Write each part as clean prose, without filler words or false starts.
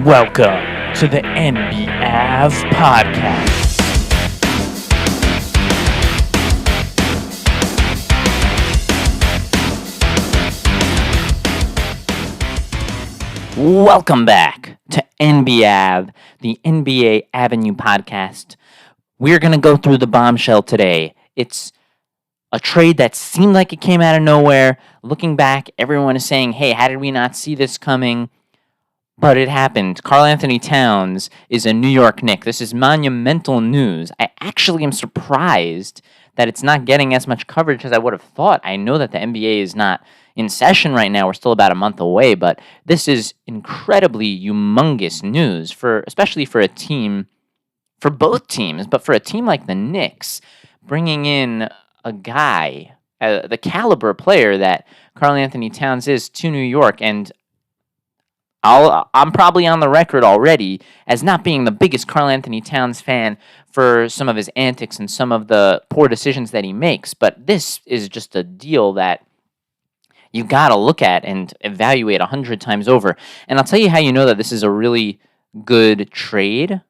Welcome to the NBAV podcast. Welcome back to NBAV, the NBA Avenue podcast. We're going to go through the bombshell today. It's a trade that seemed like it came out of nowhere. Looking back, everyone is saying, hey, how did we not see this coming? But it happened. Karl-Anthony Towns is a New York Knick. This is monumental news. I actually am surprised that it's not getting as much coverage as I would have thought. I know that the NBA is not in session right now. We're still about a month away, but this is incredibly humongous news, especially for a team, for both teams, but for a team like the Knicks, bringing in a guy, the caliber player that Karl-Anthony Towns is to New York. And I'm probably on the record already as not being the biggest Karl-Anthony Towns fan for some of his antics and some of the poor decisions that he makes. But this is just a deal that you got to look at and evaluate 100 times over. And I'll tell you how you know that this is a really good trade,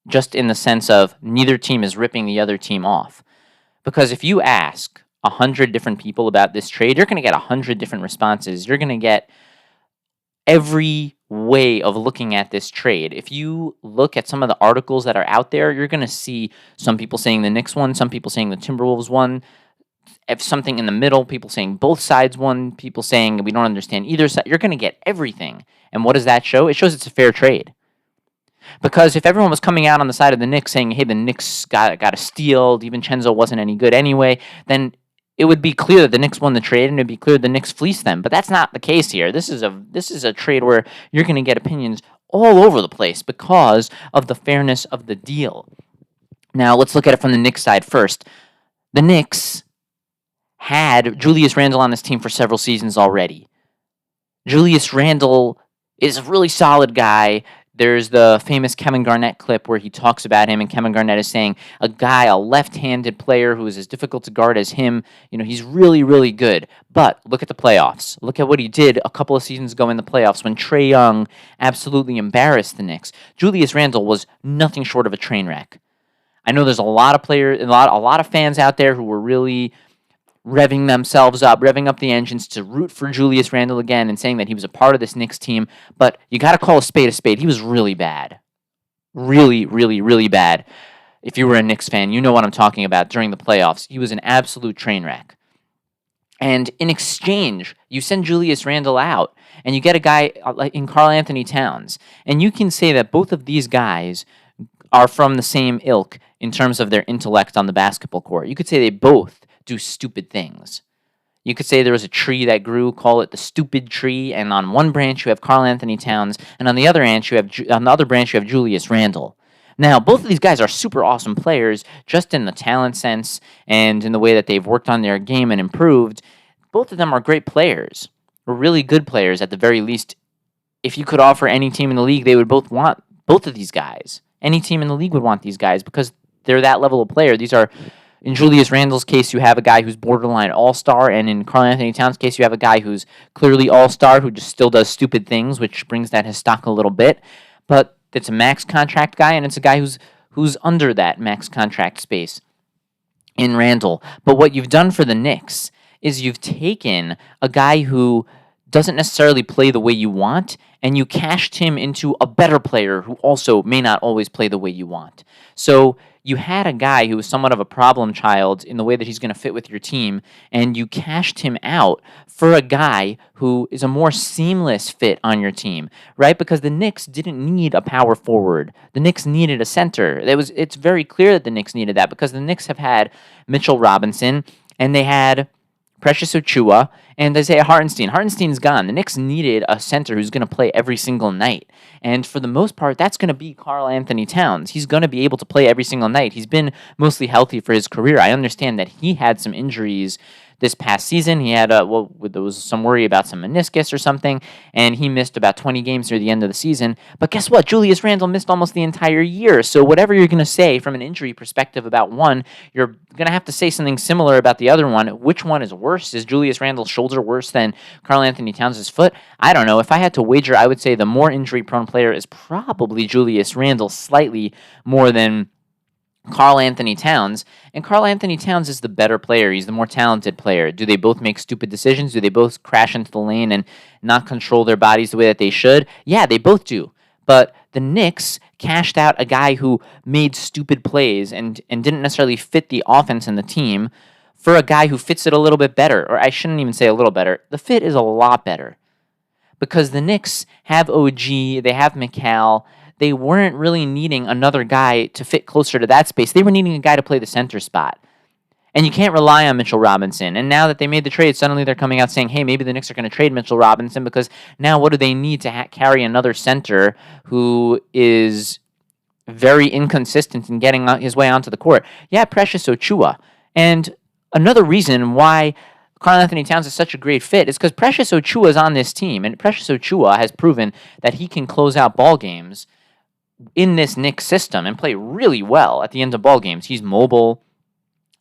just in the sense of neither team is ripping the other team off. Because if you ask 100 different people about this trade, you're going to get 100 different responses. You're going to get every way of looking at this trade. If you look at some of the articles that are out there, you're going to see some people saying the Knicks won, some people saying the Timberwolves won, if something in the middle, people saying both sides won, people saying we don't understand either side. You're going to get everything. And what does that show? It shows it's a fair trade. Because if everyone was coming out on the side of the Knicks saying, hey, the Knicks got a steal, DiVincenzo wasn't any good anyway, then it would be clear that the Knicks won the trade, and it would be clear the Knicks fleeced them. But that's not the case here. This is a trade where you're going to get opinions all over the place because of the fairness of the deal. Now, let's look at it from the Knicks side first. The Knicks had Julius Randle on this team for several seasons already. Julius Randle is a really solid guy. There's the famous Kevin Garnett clip where he talks about him, and Kevin Garnett is saying a left-handed player who is as difficult to guard as him, he's really, really good. But look at the playoffs. Look at what he did a couple of seasons ago in the playoffs when Trae Young absolutely embarrassed the Knicks. Julius Randle was nothing short of a train wreck. I know there's a lot of players, a lot of fans out there who were really revving themselves up, revving up the engines to root for Julius Randle again and saying that he was a part of this Knicks team. But you got to call a spade a spade. He was really bad. Really, really, really bad. If you were a Knicks fan, you know what I'm talking about during the playoffs. He was an absolute train wreck. And in exchange, you send Julius Randle out, and you get a guy like in Karl-Anthony Towns. And you can say that both of these guys are from the same ilk in terms of their intellect on the basketball court. You could say they both do stupid things. You could say there was a tree that grew, call it the stupid tree, and on one branch you have Karl-Anthony Towns, and on the other branch you have Julius Randle. Now, both of these guys are super awesome players, just in the talent sense and in the way that they've worked on their game and improved. Both of them are great players, or really good players at the very least. If you could offer any team in the league, they would both want both of these guys. Any team in the league would want these guys because they're that level of player. These are, in Julius Randle's case, you have a guy who's borderline all-star, and in Karl-Anthony Towns' case, you have a guy who's clearly all-star who just still does stupid things, which brings down his stock a little bit. But it's a max contract guy, and it's a guy who's under that max contract space in Randle. But what you've done for the Knicks is you've taken a guy who doesn't necessarily play the way you want, and you cashed him into a better player who also may not always play the way you want. So you had a guy who was somewhat of a problem child in the way that he's going to fit with your team, and you cashed him out for a guy who is a more seamless fit on your team, right? Because the Knicks didn't need a power forward. The Knicks needed a center. It's very clear that the Knicks needed that because the Knicks have had Mitchell Robinson, and they had Precious Achiuwa, and Isaiah Hartenstein. Hartenstein's gone. The Knicks needed a center who's going to play every single night. And for the most part, that's going to be Karl-Anthony Towns. He's going to be able to play every single night. He's been mostly healthy for his career. I understand that he had some injuries this past season. He had there was some worry about some meniscus or something, and he missed about 20 games near the end of the season. But guess what? Julius Randle missed almost the entire year. So whatever you're going to say from an injury perspective about one, you're going to have to say something similar about the other one. Which one is worse? worse? Is Julius Randle's shoulder worse than Karl Anthony Towns' foot? I don't know. If I had to wager, I would say the more injury-prone player is probably Julius Randle, slightly more than Karl Anthony Towns. And Karl Anthony Towns is the better player. He's the more talented player. Do they both make stupid decisions? Do they both crash into the lane and not control their bodies the way that they should? Yeah, they both do. But the Knicks cashed out a guy who made stupid plays and didn't necessarily fit the offense and the team for a guy who fits it a little bit better. Or I shouldn't even say a little better. The fit is a lot better. Because the Knicks have OG, they have McCall. They weren't really needing another guy to fit closer to that space. They were needing a guy to play the center spot. And you can't rely on Mitchell Robinson. And now that they made the trade, suddenly they're coming out saying, hey, maybe the Knicks are going to trade Mitchell Robinson because now what do they need to carry another center who is very inconsistent in getting his way onto the court? Yeah, Precious Achiuwa. And another reason why Karl Anthony Towns is such a great fit is because Precious Achiuwa is on this team. And Precious Achiuwa has proven that he can close out ball games in this Knicks system and play really well at the end of ball games. He's mobile.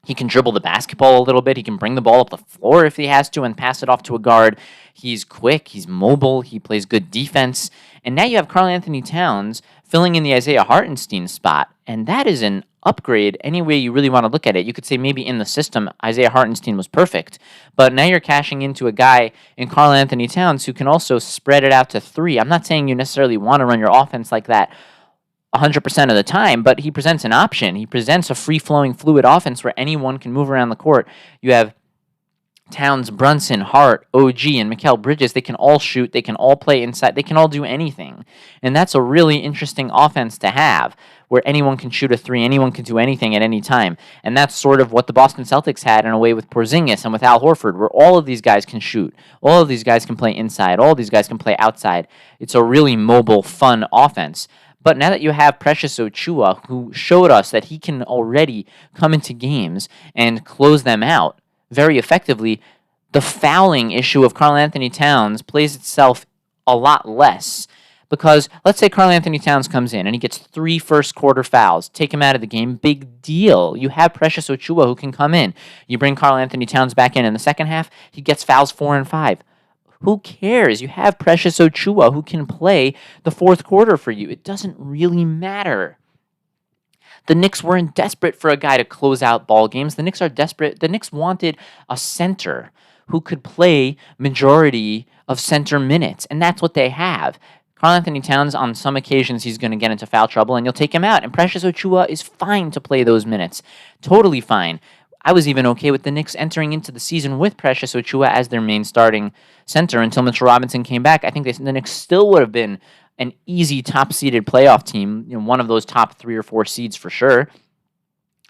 He can dribble the basketball a little bit. He can bring the ball up the floor if he has to and pass it off to a guard. He's quick. He's mobile. He plays good defense. And now you have Karl Anthony Towns filling in the Isaiah Hartenstein spot. And that is an upgrade any way you really want to look at it. You could say maybe in the system, Isaiah Hartenstein was perfect. But now you're cashing into a guy in Karl Anthony Towns who can also spread it out to three. I'm not saying you necessarily want to run your offense like that 100% of the time, but he presents an option. He presents a free-flowing, fluid offense where anyone can move around the court. You have Towns, Brunson, Hart, OG, and Mikal Bridges. They can all shoot. They can all play inside. They can all do anything. And that's a really interesting offense to have, where anyone can shoot a three, anyone can do anything at any time. And that's sort of what the Boston Celtics had in a way with Porzingis and with Al Horford, where all of these guys can shoot. All of these guys can play inside. All of these guys can play outside. It's a really mobile, fun offense. But now that you have Precious Achiuwa, who showed us that he can already come into games and close them out very effectively, the fouling issue of Karl Anthony Towns plays itself a lot less. Because let's say Karl Anthony Towns comes in and he gets 3 first-quarter fouls. Take him out of the game. Big deal. You have Precious Achiuwa who can come in. You bring Karl Anthony Towns back in the second half, he gets fouls 4 and 5. Who cares? You have Precious Achiuwa who can play the fourth quarter for you. It doesn't really matter. The Knicks weren't desperate for a guy to close out ball games. The Knicks are desperate. The Knicks wanted a center who could play majority of center minutes, and that's what they have. Karl Anthony Towns, on some occasions, he's going to get into foul trouble, and you'll take him out. And Precious Achiuwa is fine to play those minutes. Totally fine. I was even okay with the Knicks entering into the season with Precious Achiuwa as their main starting center until Mitchell Robinson came back. I think the Knicks still would have been an easy top-seeded playoff team, one of those top 3 or 4 seeds for sure.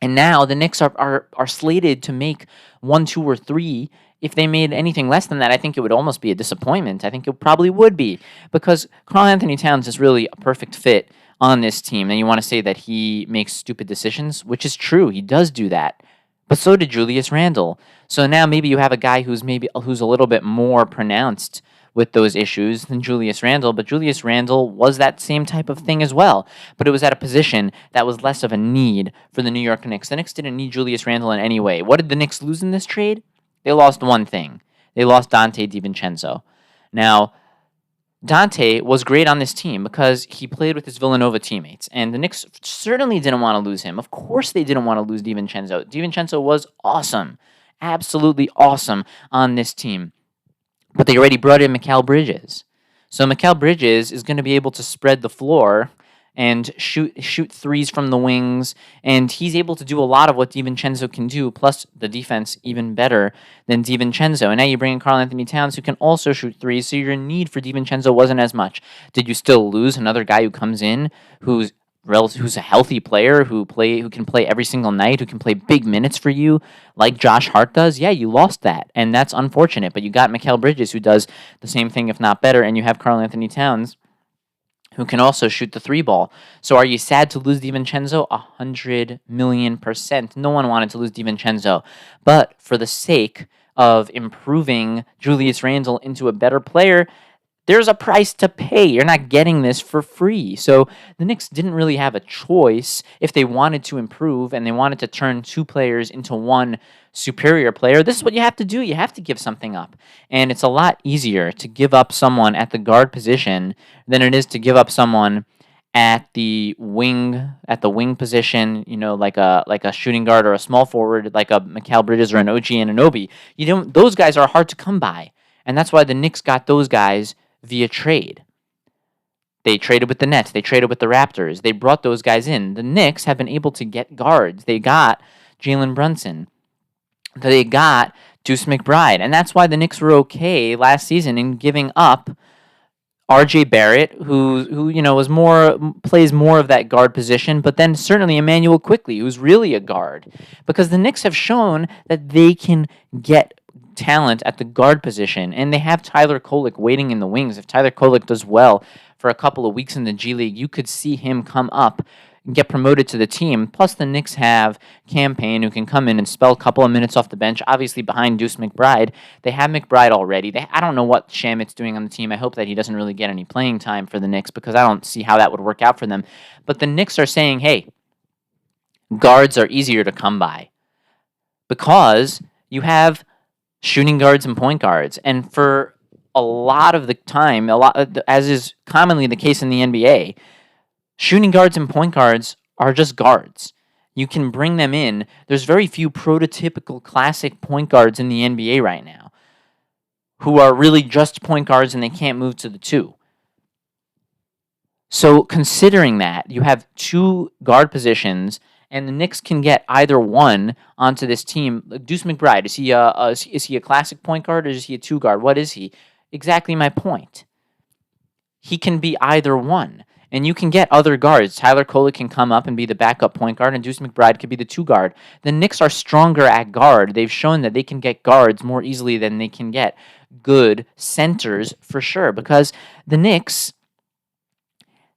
And now the Knicks are slated to make 1, 2, or 3. If they made anything less than that, I think it would almost be a disappointment. I think it probably would be, because Karl Anthony Towns is really a perfect fit on this team. And you want to say that he makes stupid decisions, which is true. He does do that. But so did Julius Randle. So now maybe you have a guy who's a little bit more pronounced with those issues than Julius Randle, but Julius Randle was that same type of thing as well. But it was at a position that was less of a need for the New York Knicks. The Knicks didn't need Julius Randle in any way. What did the Knicks lose in this trade? They lost one thing. They lost Dante DiVincenzo. Now, Dante was great on this team because he played with his Villanova teammates, and the Knicks certainly didn't want to lose him. Of course they didn't want to lose DiVincenzo. DiVincenzo was awesome, absolutely awesome on this team. But they already brought in Mikal Bridges. So Mikal Bridges is going to be able to spread the floor and shoot threes from the wings, and he's able to do a lot of what DiVincenzo can do, plus the defense even better than DiVincenzo. And now you bring in Karl Anthony Towns, who can also shoot threes, so your need for DiVincenzo wasn't as much. Did you still lose another guy who comes in who's a healthy player, who can play every single night, who can play big minutes for you, like Josh Hart does? Yeah, you lost that, and that's unfortunate. But you got Mikal Bridges, who does the same thing, if not better, and you have Karl Anthony Towns, who can also shoot the 3 ball. So are you sad to lose DiVincenzo? 100,000,000%. No one wanted to lose DiVincenzo. But for the sake of improving Julius Randle into a better player, There's a price to pay. You're not getting this for free. So the Knicks didn't really have a choice if they wanted to improve and they wanted to turn two players into one superior player. This is what you have to do. You have to give something up. And it's a lot easier to give up someone at the guard position than it is to give up someone at the wing position, like a shooting guard or a small forward, like a Mikal Bridges or an OG Anunoby. Those guys are hard to come by. And that's why the Knicks got those guys via trade. They traded with the Nets. They traded with the Raptors. They brought those guys in. The Knicks have been able to get guards. They got Jalen Brunson. They got Deuce McBride. And that's why the Knicks were okay last season in giving up R.J. Barrett, who plays more of that guard position, but then certainly Emmanuel Quickley, who's really a guard. Because the Knicks have shown that they can get talent at the guard position, and they have Tyler Kolek waiting in the wings. If Tyler Kolek does well for a couple of weeks in the G League, you could see him come up and get promoted to the team. Plus, the Knicks have Cam Payne, who can come in and spell a couple of minutes off the bench, obviously behind Deuce McBride. They have McBride already. I don't know what Shamit's doing on the team. I hope that he doesn't really get any playing time for the Knicks because I don't see how that would work out for them. But the Knicks are saying, hey, guards are easier to come by because you have shooting guards and point guards. And for a lot of the time, as is commonly the case in the NBA, shooting guards and point guards are just guards. You can bring them in. There's very few prototypical classic point guards in the NBA right now who are really just point guards and they can't move to the two. So considering that, you have two guard positions and the Knicks can get either one onto this team. Deuce McBride, is he a classic point guard or is he a two guard? What is he? Exactly my point. He can be either one. And you can get other guards. Tyler Kolek can come up and be the backup point guard, and Deuce McBride could be the two guard. The Knicks are stronger at guard. They've shown that they can get guards more easily than they can get good centers for sure. Because the Knicks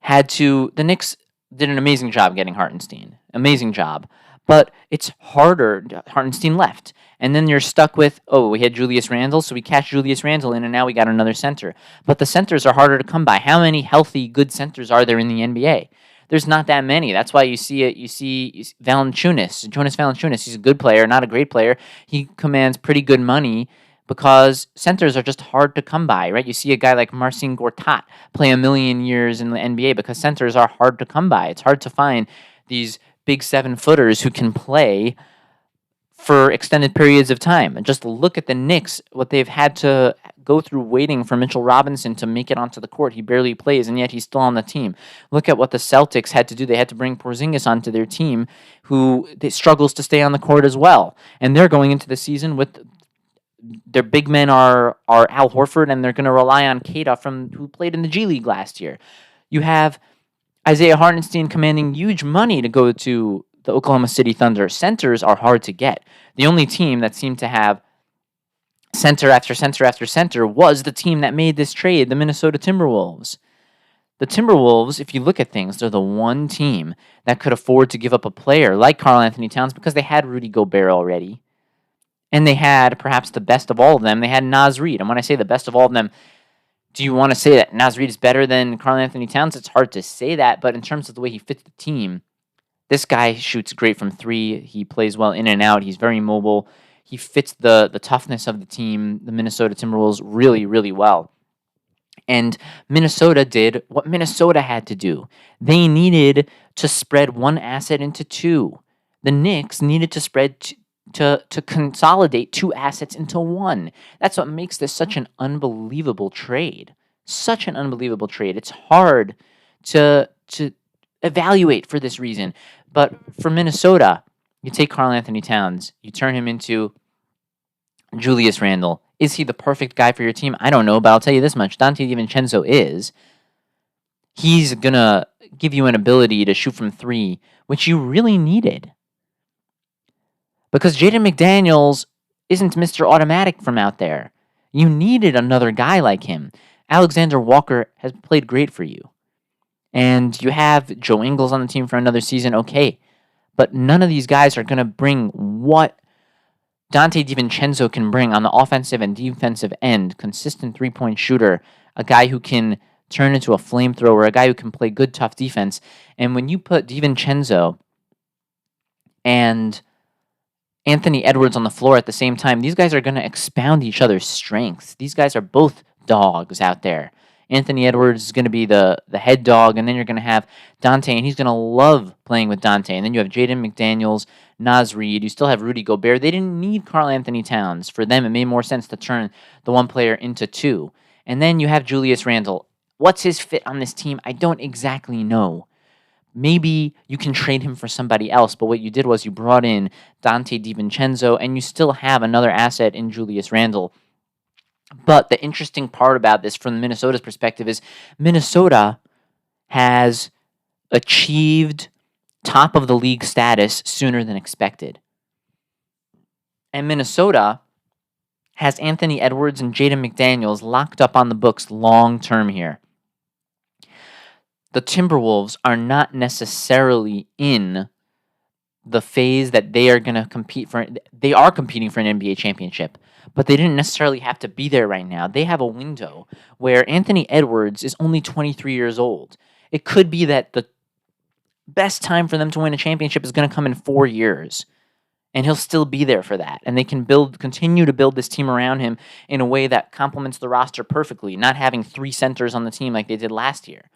did an amazing job getting Hartenstein. Amazing job. But it's harder. Hartenstein left. And then you're stuck with, we had Julius Randle, so we cashed Julius Randle in, and now we got another center. But the centers are harder to come by. How many healthy, good centers are there in the NBA? There's not that many. That's why you see Jonas Valanciunas. He's a good player, not a great player. He commands pretty good money because centers are just hard to come by, right? You see a guy like Marcin Gortat play a million years in the NBA because centers are hard to come by. It's hard to find these big 7-footers who can play for extended periods of time. And just look at the Knicks, what they've had to go through waiting for Mitchell Robinson to make it onto the court. He barely plays, and yet he's still on the team. Look at what the Celtics had to do. They had to bring Porzingis onto their team, who struggles to stay on the court as well. And they're going into the season with their big men are Al Horford, and they're going to rely on Keita who played in the G League last year. You have Isaiah Hartenstein commanding huge money to go to the Oklahoma City Thunder. Centers are hard to get. The only team that seemed to have center after center after center was the team that made this trade, the Minnesota Timberwolves. The Timberwolves, if you look at things, they're the one team that could afford to give up a player like Karl Anthony Towns because they had Rudy Gobert already. And they had perhaps the best of all of them. They had Naz Reid. And when I say the best of all of them, do you want to say that Naz Reid is better than Karl Anthony Towns? It's hard to say that, but in terms of the way he fits the team, this guy shoots great from three. He plays well in and out. He's very mobile. He fits the toughness of the team, the Minnesota Timberwolves, really, really well. And Minnesota did what Minnesota had to do. They needed to spread one asset into two. The Knicks needed to spread to consolidate two assets into one. That's what makes this such an unbelievable trade. Such an unbelievable trade. It's hard to evaluate for this reason. But for Minnesota, you take Karl Anthony Towns, you turn him into Julius Randle. Is he the perfect guy for your team? I don't know, but I'll tell you this much. Dante DiVincenzo is. He's going to give you an ability to shoot from three, which you really needed. Because Jaden McDaniels isn't Mr. Automatic from out there. You needed another guy like him. Alexander Walker has played great for you. And you have Joe Ingles on the team for another season, okay. But none of these guys are going to bring what Dante DiVincenzo can bring on the offensive and defensive end. Consistent three-point shooter, a guy who can turn into a flamethrower, a guy who can play good, tough defense. And when you put DiVincenzo and Anthony Edwards on the floor at the same time, these guys are going to expound each other's strengths. These guys are both dogs out there. Anthony Edwards is going to be the head dog, and then you're going to have Dante, and he's going to love playing with Dante. And then you have Jaden McDaniels, Naz Reid. You still have Rudy Gobert. They didn't need Karl Anthony Towns. For them, it made more sense to turn the one player into two. And then you have Julius Randle. What's his fit on this team? I don't exactly know. Maybe you can trade him for somebody else, but what you did was you brought in Dante DiVincenzo, and you still have another asset in Julius Randle. But the interesting part about this from Minnesota's perspective is Minnesota has achieved top of the league status sooner than expected. And Minnesota has Anthony Edwards and Jaden McDaniels locked up on the books long term here. The Timberwolves are not necessarily in the phase that they are going to compete for. They are competing for an NBA championship, but they didn't necessarily have to be there right now. They have a window where Anthony Edwards is only 23 years old. It could be that the best time for them to win a championship is going to come in 4 years, and he'll still be there for that. And they can continue to build this team around him in a way that complements the roster perfectly, not having 3 centers on the team like they did last year.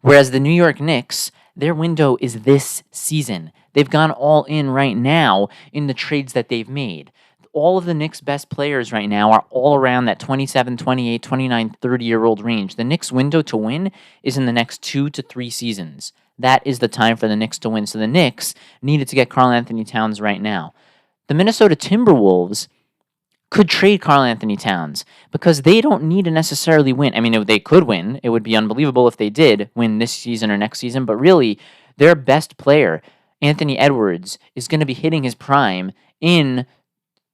Whereas the New York Knicks, their window is this season. They've gone all in right now in the trades that they've made. All of the Knicks' best players right now are all around that 27, 28, 29, 30-year-old range. The Knicks' window to win is in the next 2 to 3 seasons. That is the time for the Knicks to win. So the Knicks needed to get Karl Anthony Towns right now. The Minnesota Timberwolves could trade Karl Anthony Towns because they don't need to necessarily win. I mean, if they could win. It would be unbelievable if they did win this season or next season. But really, their best player, Anthony Edwards, is going to be hitting his prime in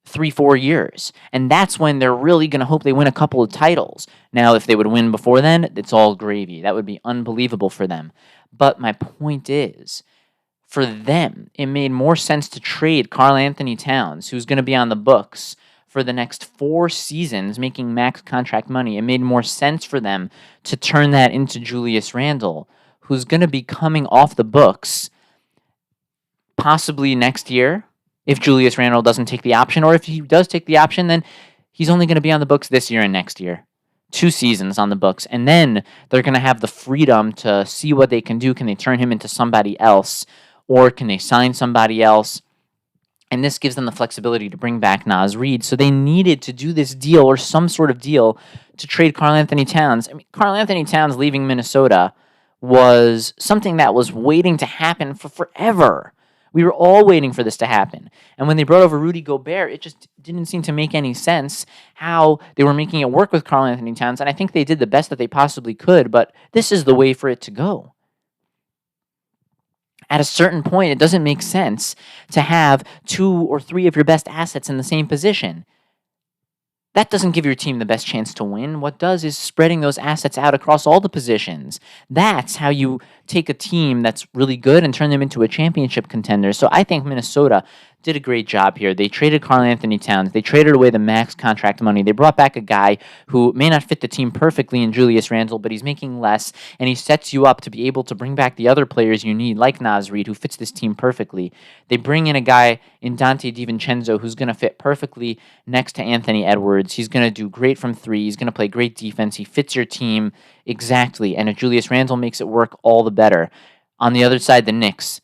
3-4 years. And that's when they're really going to hope they win a couple of titles. Now, if they would win before then, it's all gravy. That would be unbelievable for them. But my point is, for them, it made more sense to trade Karl Anthony Towns, who's going to be on the books for the next 4 seasons, making max contract money. It made more sense for them to turn that into Julius Randle, who's going to be coming off the books possibly next year if Julius Randle doesn't take the option, or if he does take the option, then he's only going to be on the books this year and next year. 2 seasons on the books, and then they're going to have the freedom to see what they can do. Can they turn him into somebody else, or can they sign somebody else? And this gives them the flexibility to bring back Naz Reid. So they needed to do this deal or some sort of deal to trade Karl Anthony Towns. I mean, Karl Anthony Towns leaving Minnesota was something that was waiting to happen for forever. We were all waiting for this to happen. And when they brought over Rudy Gobert, it just didn't seem to make any sense how they were making it work with Karl Anthony Towns. And I think they did the best that they possibly could, but this is the way for it to go. At a certain point, it doesn't make sense to have 2 or 3 of your best assets in the same position. That doesn't give your team the best chance to win. What does is spreading those assets out across all the positions. That's how you take a team that's really good and turn them into a championship contender. So I think Minnesota did a great job here. They traded Karl Anthony Towns. They traded away the max contract money. They brought back a guy who may not fit the team perfectly in Julius Randle, but he's making less, and he sets you up to be able to bring back the other players you need, like Naz Reid, who fits this team perfectly. They bring in a guy in Dante DiVincenzo who's going to fit perfectly next to Anthony Edwards. He's going to do great from 3. He's going to play great defense. He fits your team exactly, and if Julius Randle makes it work, all the better. On the other side, the Knicks,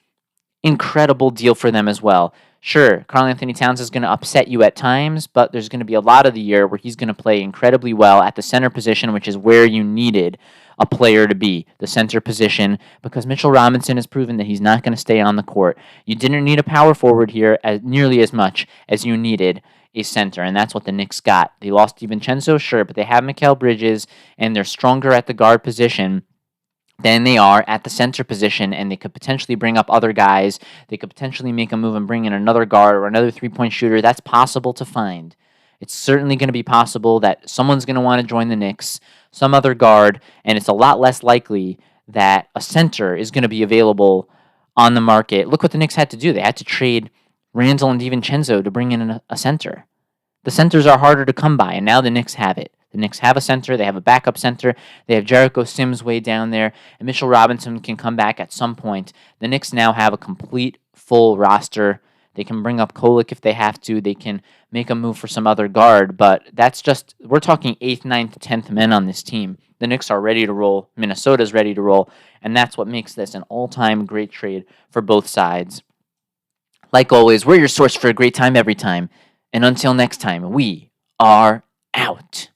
incredible deal for them as well. Sure, Karl Anthony Towns is going to upset you at times, but there's going to be a lot of the year where he's going to play incredibly well at the center position, which is where you needed a player to be, the center position, because Mitchell Robinson has proven that he's not going to stay on the court. You didn't need a power forward here nearly as much as you needed a center, and that's what the Knicks got. They lost DiVincenzo, sure, but they have Mikal Bridges, and they're stronger at the guard position than they are at the center position, and they could potentially bring up other guys. They could potentially make a move and bring in another guard or another three-point shooter. That's possible to find. It's certainly going to be possible that someone's going to want to join the Knicks, some other guard, and it's a lot less likely that a center is going to be available on the market. Look what the Knicks had to do. They had to trade Randle and DiVincenzo to bring in a center. The centers are harder to come by, and now the Knicks have it. The Knicks have a center. They have a backup center. They have Jericho Sims way down there, and Mitchell Robinson can come back at some point. The Knicks now have a complete, full roster. They can bring up Kolek if they have to. They can make a move for some other guard, but that's just, we're talking 8th, ninth, 10th men on this team. The Knicks are ready to roll. Minnesota's ready to roll, and that's what makes this an all-time great trade for both sides. Like always, we're your source for a great time every time. And until next time, we are out.